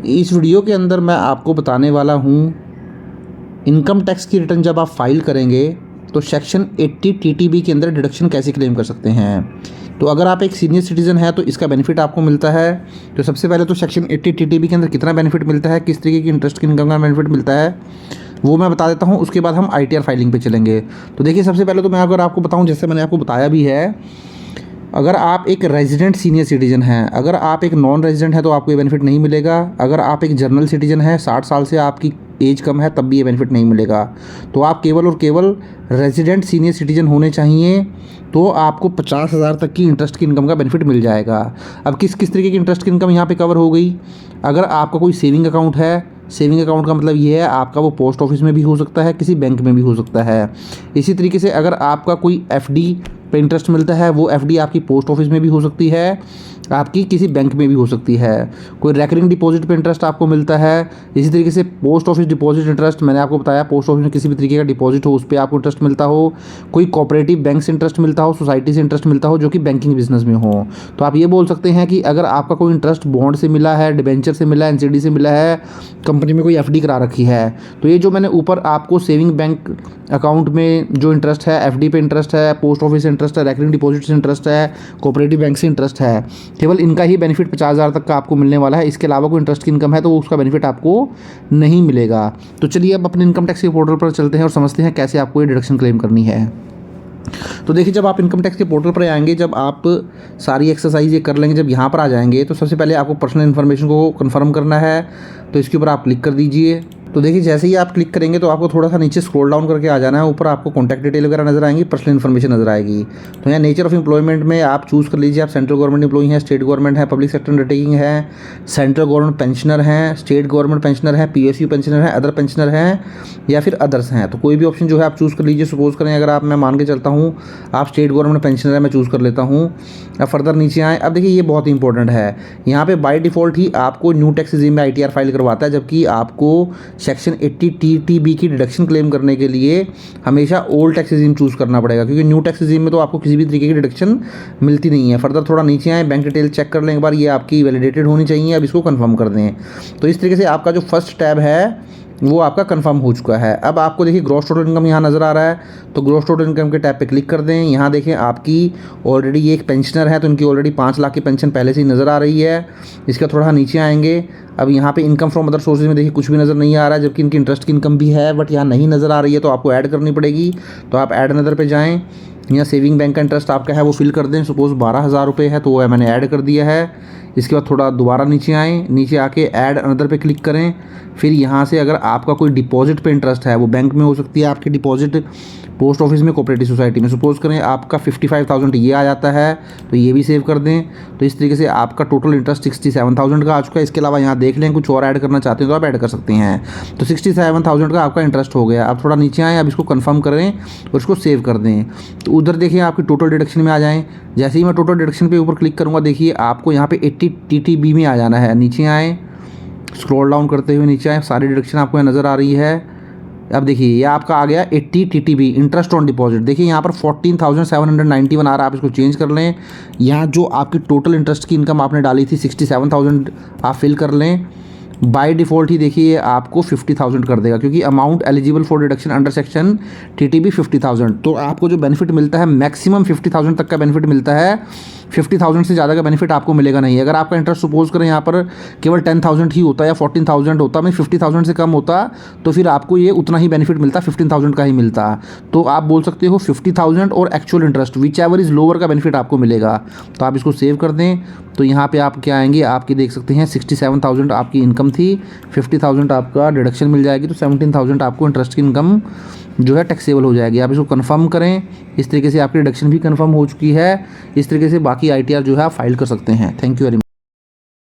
इस वीडियो के अंदर मैं आपको बताने वाला हूँ इनकम टैक्स की रिटर्न जब आप फाइल करेंगे तो सेक्शन 80 टीटीबी के अंदर डिडक्शन कैसे क्लेम कर सकते हैं। तो अगर आप एक सीनियर सिटीज़न है तो इसका बेनिफिट आपको मिलता है। तो सबसे पहले तो सेक्शन 80 टीटीबी के अंदर कितना बेनिफिट मिलता है, किस तरीके की इंटरेस्ट की इनकम का बेनिफिट मिलता है, वो मैं बता देता हूँ। उसके बाद हम ITR फाइलिंग पे चलेंगे। तो देखिए, सबसे पहले तो मैं अगर आपको बताऊँ, जैसे मैंने आपको बताया भी है, अगर आप एक रेजिडेंट सीनियर सिटीज़न हैं, अगर आप एक नॉन रेजिडेंट है तो आपको ये बेनिफिट नहीं मिलेगा। अगर आप एक जनरल सिटीज़न है, 60 साल से आपकी एज कम है, तब भी ये बेनिफिट नहीं मिलेगा। तो आप केवल और केवल रेजिडेंट सीनियर सिटीज़न होने चाहिए, तो आपको 50,000 तक की इंटरेस्ट की इनकम का बेनिफिट मिल जाएगा। अब किस किस तरीके की इंटरेस्ट की इनकम यहाँ पे कवर हो गई। अगर आपका कोई सेविंग अकाउंट है, सेविंग अकाउंट का मतलब ये है आपका वो पोस्ट ऑफिस में भी हो सकता है, किसी बैंक में भी हो सकता है। इसी तरीके से अगर आपका कोई FD पे इंटरेस्ट मिलता है, वो FD आपकी पोस्ट ऑफिस में भी हो सकती है, आपकी किसी बैंक में भी हो सकती है। कोई रेकरिंग डिपॉजिट पे इंटरेस्ट आपको मिलता है। इसी तरीके से पोस्ट ऑफिस डिपॉजिट इंटरेस्ट, मैंने आपको बताया पोस्ट ऑफिस में किसी भी तरीके का डिपॉजिट हो उस पर आपको इंटरेस्ट मिलता हो। कोई कोऑपरेटिव बैंक से इंटरेस्ट मिलता हो, सोसाइटी से इंटरेस्ट मिलता हो जो कि बैंकिंग बिजनेस में हो। तो आप ये बोल सकते हैं कि अगर आपका कोई इंटरेस्ट बॉन्ड से मिला है, डिबेंचर से मिला है, NCD से मिला है, कंपनी में कोई FD करा रखी है, तो ये जो मैंने ऊपर आपको सेविंग बैंक अकाउंट में जो इंटरेस्ट है, FD पे इंटरेस्ट है, पोस्ट ऑफिस से इंटरेस्ट है, रेकरिंग डिपॉजिट से इंटरेस्ट है, कोऑपरेटिव बैंक से इंटरेस्ट है, केवल इनका ही बेनिफिट 50,000 तक का आपको मिलने वाला है। इसके अलावा कोई इंटरेस्ट की इनकम है तो उसका बेनिफिट आपको नहीं मिलेगा। तो चलिए अब अपने इनकम टैक्स के पोर्टल पर चलते हैं और समझते हैं कैसे आपको ये डिडक्शन क्लेम करनी है। तो देखिए, जब आप इनकम टैक्स के पोर्टल पर आएंगे, जब आप सारी एक्सरसाइज ये कर लेंगे, जब यहाँ पर आ जाएंगे तो सबसे पहले आपको पर्सनल इन्फॉर्मेशन को कंफर्म करना है। तो इसके ऊपर आप क्लिक कर दीजिए। तो देखिए, जैसे ही आप क्लिक करेंगे तो आपको थोड़ा सा नीचे स्क्रॉल डाउन करके आ जाना है। ऊपर आपको कॉन्टैक्ट डिटेल वगैरह नजर आएंगी, पर्सनल इन्फॉर्मेशन नजर आएगी। तो यहाँ नेचर ऑफ एम्प्लॉयमेंट में आप चूज़ कर लीजिए, आप सेंट्रल गवर्नमेंट एम्प्लॉई हैं, स्टेट गवर्नमेंट है, पब्लिक सेक्टर अंडरटेकिंग है, सेंट्रल गवर्नमेंट पेंशनर हैं, स्टेट गवर्नमेंट पेंशनर है, PSU पेंशनर है, अदर पेंशनर हैं या फिर अदर्स हैं। तो कोई भी ऑप्शन जो है आप चूज़ कर लीजिए। सपोज करें अगर मैं मान के चलता हूँ आप स्टेट गवर्नमेंट पेंशनर है, मैं चूज़ कर लेता हूँ। अब फर्दर नीचे आए। अब देखिए, ये बहुत इंपॉर्टेंट है। यहाँ पे बाय डिफ़ॉल्ट ही आपको न्यू टैक्स रेजिम में ITR फाइल करवाता है, जबकि आपको सेक्शन 80 TTB की डिडक्शन क्लेम करने के लिए हमेशा ओल्ड टैक्स रेजिम चूज़ करना पड़ेगा, क्योंकि न्यू टैक्स रेजिम में तो आपको किसी भी तरीके की डिडक्शन मिलती नहीं है। फर्दर थोड़ा नीचे आए, बैंक डिटेल चेक कर लें एक बार, ये आपकी वैलिडेटेड होनी चाहिए। अब इसको कंफर्म कर दें। तो इस तरीके से आपका जो फर्स्ट टैब है वो आपका कंफर्म हो चुका है। अब आपको देखिए ग्रॉस टोटल इनकम यहाँ नज़र आ रहा है, तो ग्रॉस टोटल इनकम के टैब पे क्लिक कर दें। यहाँ देखें आपकी ऑलरेडी ये एक पेंशनर है, तो इनकी ऑलरेडी 5 लाख की पेंशन पहले से ही नज़र आ रही है। इसका थोड़ा नीचे आएंगे। अब यहाँ पे इनकम फ्रॉम अदर सोर्सेज में देखिए कुछ भी नज़र नहीं आ रहा है, जबकि इनकी इंटरेस्ट की इनकम भी है, बट यहाँ नहीं नज़र आ रही है, तो आपको ऐड करनी पड़ेगी। तो आप ऐड अनदर पे जाएँ। यहाँ सेविंग बैंक का इंटरेस्ट आपका है वो फिल कर दें। सपोज 12,000 रुपये है, तो वो मैंने ऐड कर दिया है। इसके बाद थोड़ा दोबारा नीचे आएँ, नीचे आके ऐड अनदर पे क्लिक करें। फिर यहाँ से अगर आपका कोई डिपॉजिट पे इंटरेस्ट है, वो बैंक में हो सकती है आपकी डिपॉजिट, पोस्ट ऑफिस में, कोऑपरेटिव सोसाइटी में। सपोज करें आपका 55,000 ये आ जाता है, तो ये भी सेव कर दें। तो इस तरीके से आपका टोटल इंटरेस्ट 67,000 का आ चुका है। इसके अलावा यहाँ देख लें कुछ और ऐड करना चाहते हैं तो आप ऐड कर सकते हैं। तो 67,000 का आपका इंटरेस्ट हो गया। अब थोड़ा नीचे आएँ, अब इसको कन्फर्म करें और इसको सेव कर दें। तो उधर देखिए आपकी टोटल डिडक्शन में आ जाएँ। जैसे ही मैं टोटल डिडक्शन पे ऊपर क्लिक करूँगा, देखिए आपको यहाँ पे 80 TTB में आ जाना है। नीचे आएँ, स्क्रॉल डाउन करते हुए नीचे आए, सारी डिडक्शन आपको यहाँ नज़र आ रही है। अब देखिए ये आपका आ गया 80 TTB इंटरेस्ट ऑन डिपॉजिट। देखिए यहाँ पर 14,791 आ रहा है, आप इसको चेंज कर लें। यहाँ जो आपकी टोटल इंटरेस्ट की इनकम आपने डाली थी 67,000 आप फिल कर लें। बाय डिफ़ॉल्ट ही देखिए आपको 50,000 कर देगा, क्योंकि amount eligible for deduction under section TTB 50,000। तो आपको जो बेनिफिट मिलता है मैक्सिमम 50,000 तक का बेनिफिट मिलता है। 50,000 से ज़्यादा का बेनिफिट आपको मिलेगा नहीं। अगर आपका इंटरेस्ट सपोज करें यहाँ पर केवल 10,000 ही होता या 14,000 होता, मैं 50,000 से कम होता, तो फिर आपको ये उतना ही बेनिफिट मिलता, 15,000 का ही मिलता। तो आप बोल सकते हो 50,000 और actual interest which ever is lower का बेनिफिट आपको मिलेगा। तो आप इसको सेव कर दें। तो यहाँ पे आप क्या आएंगे, आपकी देख सकते हैं 67,000 आपकी इनकम थी, 50,000 आपका डिडक्शन मिल जाएगी, तो 17,000 आपको इंटरेस्ट की इनकम जो है टैक्सेबल हो जाएगी। आप इसको कंफर्म करें। इस तरीके से आपकी डिडक्शन भी कंफर्म हो चुकी है। इस तरीके से बाकी ITR जो है आप फाइल कर सकते हैं। Thank you very much.